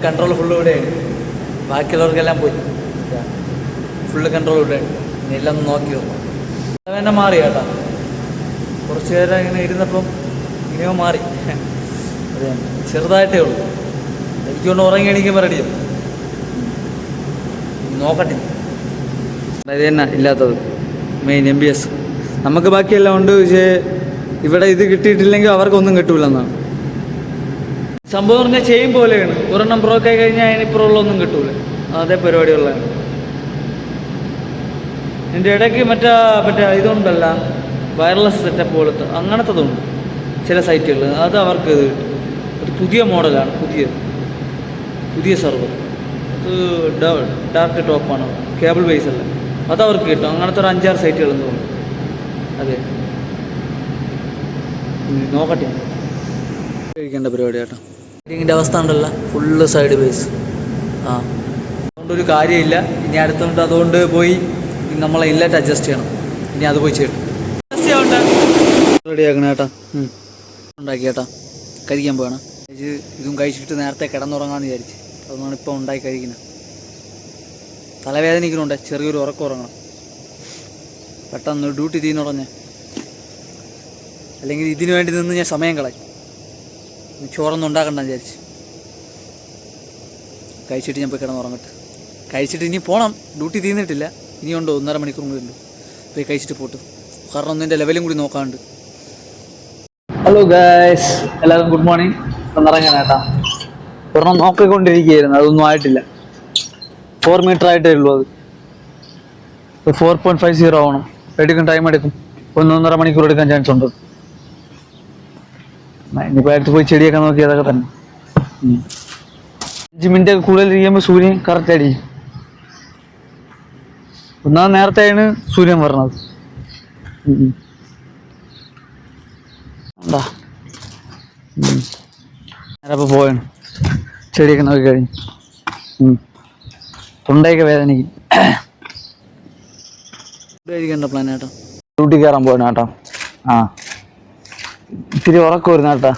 Control full ഇവിടെയാണ്. ബാക്കിയുള്ളവർക്കെല്ലാം പോയി. Full control ഇവിടെയാണ്. ഇനി എല്ലാം ഒന്ന് നോക്കി നോക്കും. തന്നെ മാറി കേട്ടോ. കുറച്ച് നേരം ഇങ്ങനെ ഇരുന്നപ്പം ഇനിയോ മാറി. അതെ, ചെറുതായിട്ടേ ഉള്ളൂ. എനിക്കൊണ്ട് ഉറങ്ങി എണീക്കുമ്പോൾ റെഡിയും നോക്കട്ടെ. ഇത് തന്നെ ഇല്ലാത്തത് മെയിൻ MBS. നമുക്ക് ബാക്കിയെല്ലാം ഉണ്ട്. പക്ഷേ ഇവിടെ ഇത് കിട്ടിയിട്ടില്ലെങ്കിൽ അവർക്കൊന്നും കിട്ടൂലെന്നാണ് സംഭവം. പറഞ്ഞാൽ ചെയ്യും പോലെയാണ്. ഒരെണ്ണം ബ്രോക്ക് ആയി കഴിഞ്ഞാൽ അതിനിപ്പുറമുള്ളൊന്നും കിട്ടൂല. അതേ പരിപാടിയുള്ളതാണ്. എൻ്റെ ഇടയ്ക്ക് മറ്റേ ഇതുണ്ടല്ല, വയർലെസ് സെറ്റപ്പ് പോലത്തെ അങ്ങനത്തതുണ്ട് ചില സൈറ്റുകൾ. അത് അവർക്ക് ഇത് കിട്ടും. അത് പുതിയ മോഡലാണ്, പുതിയ സെർവർ. അത് ഡാർക്ക് ടോപ്പാണ്, കേബിൾ ബേസ് അല്ല. അതവർക്ക് കിട്ടും. അങ്ങനത്തെ ഒരു 5-6 സൈറ്റുകളെന്ന് തോന്നുന്നു. അതെ, നോക്കട്ടെ. കഴിക്കേണ്ട പരിപാടി കേട്ടോ. ഇതിൻ്റെ അവസ്ഥ ഉണ്ടല്ല, ഫുള്ള് സൈഡ് ബേസ്. അതുകൊണ്ടൊരു കാര്യമില്ല. ഇനി അടുത്തുകൊണ്ട് അതുകൊണ്ട് പോയി നമ്മളെ ഇല്ലായിട്ട് അഡ്ജസ്റ്റ് ചെയ്യണം. ഇനി അത് പോയി ചെയ്യണം. റെഡിയാക്കണം കേട്ടോ. ഉണ്ടാക്കി കേട്ടോ. കഴിക്കാൻ പോകണം. ഇതും കഴിച്ചിട്ട് നേരത്തെ കിടന്നുറങ്ങാമെന്ന് വിചാരിച്ച്. അതുകൊണ്ടാണ് ഇപ്പോൾ ഉണ്ടാക്കി കഴിക്കുന്നത്. തലവേദനിക്കുന്നുണ്ട്. ചെറിയൊരു ഉറക്കം ഉറങ്ങണം. പെട്ടെന്ന് ഡ്യൂട്ടി തീർന്നു തുടങ്ങി. അല്ലെങ്കിൽ ഇതിനു വേണ്ടി നിന്ന് ഞാൻ സമയം കളയും. ചോറൊന്നും ഉണ്ടാക്കണ്ടെന്ന് വിചാരിച്ച്. കഴിച്ചിട്ട് ഞാൻ പോയി കിടന്നുറങ്ങട്ടെ. കഴിച്ചിട്ട് ഇനി പോകണം. ഡ്യൂട്ടി തീർന്നിട്ടില്ല. ഇനിയുണ്ട് 1.5 മണിക്കൂർ കൂടി ഉണ്ട്. പോയി കഴിച്ചിട്ട് പോട്ടു. കാരണം ഒന്നിൻ്റെ ലെവലും കൂടി നോക്കാണ്ട്. ഹലോ ഗായ്സ്, എല്ലാവർക്കും ഗുഡ് മോർണിംഗ്. ഒന്നിറങ്ങാൻ കേട്ടാ. ഒരെണ്ണം നോക്കിക്കൊണ്ടിരിക്കുകയായിരുന്നു. അതൊന്നും ആയിട്ടില്ല. 4 മീറ്റർ ആയിട്ടേ ഉള്ളൂ. അത് 4.50 ആവണം. എടുക്കും, ടൈം എടുക്കും. 1.5 മണിക്കൂർ എടുക്കാൻ ചാൻസ് ഉണ്ട്. ഇനിയിപ്പോൾ അടുത്ത് പോയി ചെടിയൊക്കെ നോക്കി അതൊക്കെ തന്നെ. 5 മിനിറ്റ് കൂടുതൽ ഇരിക്കുമ്പോൾ സൂര്യൻ കറക്റ്റ് അടിക്കും. ഒന്നാമത് നേരത്തെയാണ് സൂര്യൻ പറഞ്ഞത്. എന്താ നേരപ്പോൾ പോയാണ്. ചെടിയൊക്കെ നോക്കി കഴിഞ്ഞു. തൊണ്ടയൊക്കെ വേദനിക്കും. കഴിക്കേണ്ട പ്ലാൻ കേട്ടോ. ഡ്യൂട്ടി കയറാൻ പോകണം കേട്ടോ. ഇത്തിരി ഉറക്കം വരുന്ന കേട്ടാ.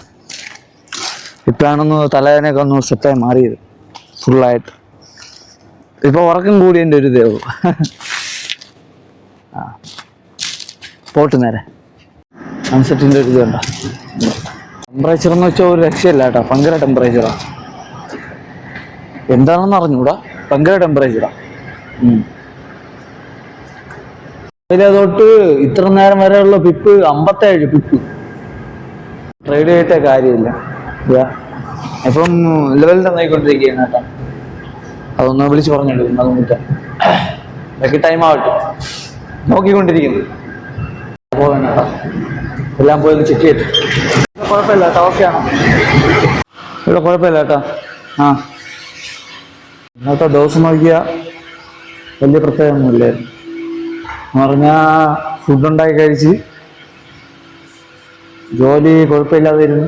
ഇപ്പോഴാണൊന്ന് തലവേദനയൊക്കെ ഒന്ന് സെറ്റായി മാറിയത് ഫുള്ളായിട്ട്. ഇപ്പോൾ ഉറക്കം കൂടി എൻ്റെ ഒരു ഇതേ ഉള്ളൂ. പോട്ട് നേരെ സൺസെറ്റിൻ്റെ ഒരു ഇത് കണ്ട. ടെമ്പറേച്ചർ എന്ന് വെച്ചാൽ ഒരു രക്ഷയില്ല കേട്ടോ. ഭയങ്കര ടെമ്പറേച്ചറാണ്. എന്താണെന്ന് അറിഞ്ഞൂടാ, ഭയങ്കര ടെമ്പറേച്ചറാണ്. അതിലെ തൊട്ട് ഇത്ര നേരം വരെയുള്ള പിപ്പ് 57 പിപ്പ്. ട്രേഡ് ചെയ്തിട്ട കാര്യമില്ല. ഇപ്പം ലെവൽ തന്നായിക്കൊണ്ടിരിക്കുകയാണ് കേട്ടോ. അതൊന്ന് വിളിച്ച് പറഞ്ഞെടുക്കും. അതൊന്നിട്ട് ബാക്കി ടൈം ആവട്ടെ. നോക്കിക്കൊണ്ടിരിക്കുന്നു. പോകാൻ കേട്ടോ. എല്ലാം പോയി ചെക്ക് ചെയ്തിട്ട്. കുഴപ്പമില്ല കേട്ടോ. ഓക്കെയാണോ? ഇവിടെ കുഴപ്പമില്ല കേട്ടോ. ഇന്നത്തെ ദിവസം നോക്കിയാൽ വലിയ പ്രത്യേകമൊന്നുമില്ലായിരുന്നു. എന്ന് പറഞ്ഞാൽ ഫുഡുണ്ടാക്കി കഴിച്ച് ജോലി കുഴപ്പമില്ലാതെ ഇരുന്നു.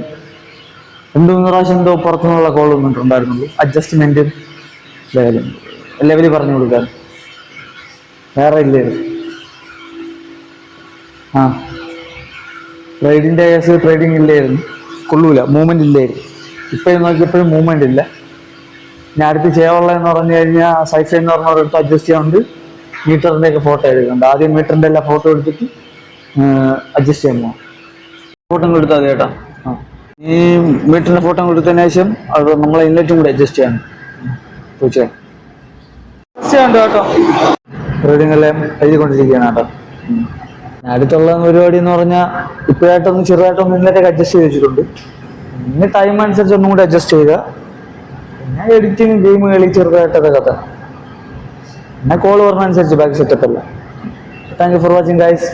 2-3 പ്രാവശ്യം എന്തോ പുറത്തുനിന്നുള്ള കോൾ വന്നിട്ടുണ്ടായിരുന്നുള്ളൂ. അഡ്ജസ്റ്റ്മെൻറ്റ് ലെവല് പറഞ്ഞു കൊടുക്കാൻ വേറെ ഇല്ലായിരുന്നു. ട്രേഡിൻ്റെ കേസ് ട്രേഡിങ് ഇല്ലായിരുന്നു. കൊള്ളൂല, മൂവ്മെൻ്റ് ഇല്ലായിരുന്നു. ഇപ്പോഴും നോക്കിയപ്പോഴും മൂവ്മെൻ്റ് ഇല്ല. ഞാൻ അടുത്ത് ചെയ്യാനുള്ളതെന്ന് പറഞ്ഞു കഴിഞ്ഞാൽ സൈഫൈ എന്ന് പറഞ്ഞവരടുത്ത് അഡ്ജസ്റ്റ് ചെയ്യാറുണ്ട്. മീറ്ററിൻ്റെ ഒക്കെ ഫോട്ടോ എടുക്കുന്നുണ്ട്. ആദ്യം മീറ്ററിൻ്റെ എല്ലാ ഫോട്ടോ എടുത്തിട്ട് അഡ്ജസ്റ്റ് ചെയ്യാൻ പോകാം. ഫോട്ടോ എടുത്താൽ മതി കേട്ടോ. ഈ മീറ്ററിൻ്റെ ഫോട്ടോ എടുത്തതിന് ശേഷം അത് നമ്മളെ ഇൻലെറ്റും കൂടെ അഡ്ജസ്റ്റ് ചെയ്യണം. തീർച്ചയായും കേട്ടോ. ട്രേഡിംഗ് എല്ലാം എഴുതിക്കൊണ്ടിരിക്കുകയാണ് കേട്ടോ. അടുത്തുള്ള പരിപാടി എന്ന് പറഞ്ഞാൽ ഇപ്പോഴായിട്ടൊന്ന് ചെറുതായിട്ടൊന്ന് ഇന്നലെയൊക്കെ അഡ്ജസ്റ്റ് ചെയ്ത് വെച്ചിട്ടുണ്ട്. ഇനി ടൈം അനുസരിച്ച് ഒന്നും കൂടെ അഡ്ജസ്റ്റ് ചെയ്യുക. പിന്നെ എഡിറ്റിങ്, ഗെയിം കളി ചെറുതായിട്ടൊക്കെ കഥ. പിന്നെ കോൾ പറഞ്ഞനുസരിച്ച് ബാക്ക് സെറ്റപ്പ് അല്ല. Thank you for watching guys.